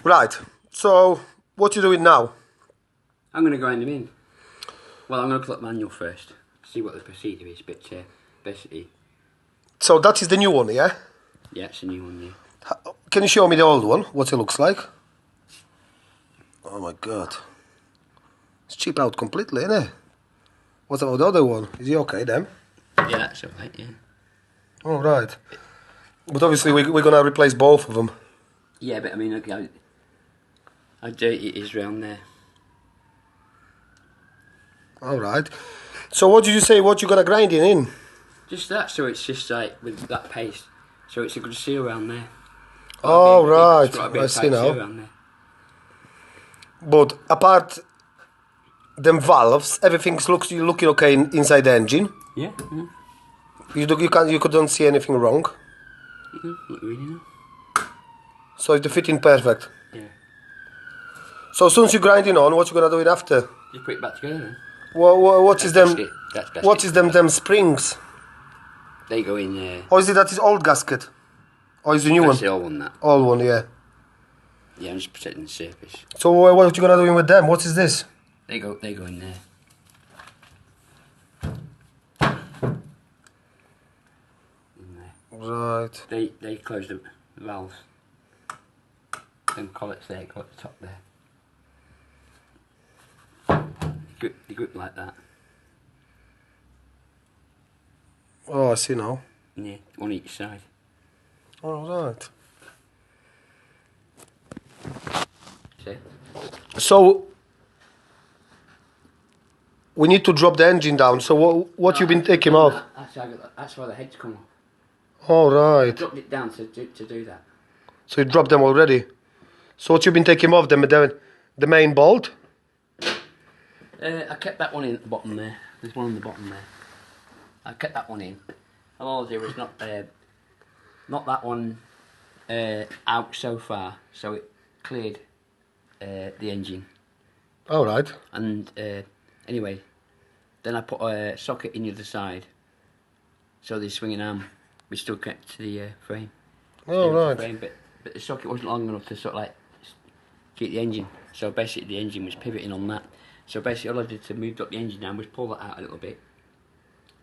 Right. So, what you doing now? I'm going to grind them in. Well, I'm going to look at the manual first, see what the procedure is, but basically... So that is the new one, yeah? Yeah, it's a new one, yeah. Can you show me the old one, what it looks like? Oh my god. It's cheap out completely, isn't it? What about the other one? Is he okay then? Yeah, that's alright, yeah. Oh, right. But obviously we're going to replace both of them. Yeah, but I mean, look how dirty it is round there. Alright. So what did you say, what you going to grind it in? Just that, so it's just like with that paste. So it's a good seal around there. Oh, right. I see now. There. But apart them valves, everything's looking okay inside the engine. Yeah. You couldn't see anything wrong. Not really, no. So it's the fitting perfect. Yeah. So as soon as you grind it on, what you gonna do it after? Just put it back together then. What is them? That's what is them springs? They go in there. Or is it that is old gasket? Or is the new one? That's the old one, that. Old one, yeah. Yeah, I'm just protecting the surface. So what you gonna do with them? What is this? They go in there. In there. Right. They close the valves. Them collets there go at the top there. They grip like that. Oh, I see now. Yeah, on each side. All right. See? So we need to drop the engine down. So what you been taking off? That's why the heads come off. All I right. dropped it down to do that. So you dropped them already. So what you been taking off them? The main bolt. I kept that one in at the bottom there. There's one on the bottom there. I kept that one in. And all I'll do is not that one out so far, so it cleared the engine. All right. And anyway, then I put a socket in the other side, so the swinging arm was still kept to the frame. All right. Frame, but the socket wasn't long enough to sort of like keep the engine. So basically, the engine was pivoting on that. So basically, all I did to move up the engine down was pull that out a little bit,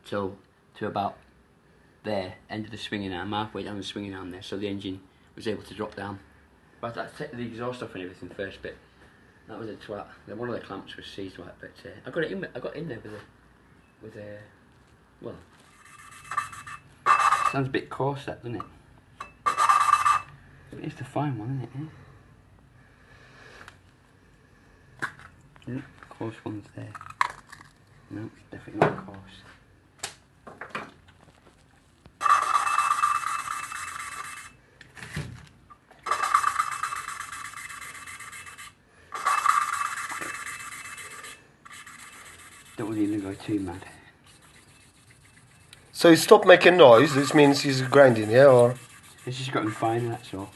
to about there, end of the swinging arm, halfway down the swinging arm there, so the engine was able to drop down. But I had to take the exhaust off and everything first, but that was a twat. Then one of the clamps was seized right, but I got it in. I got in there with a well. Sounds a bit coarse, that, doesn't it? But it's the fine one, isn't it? Yeah? Coarse one's there. No, it's definitely not coarse. Don't want him to go too mad. So he stopped making noise. This means he's grinding, yeah, or? It's just got him fine, that's all.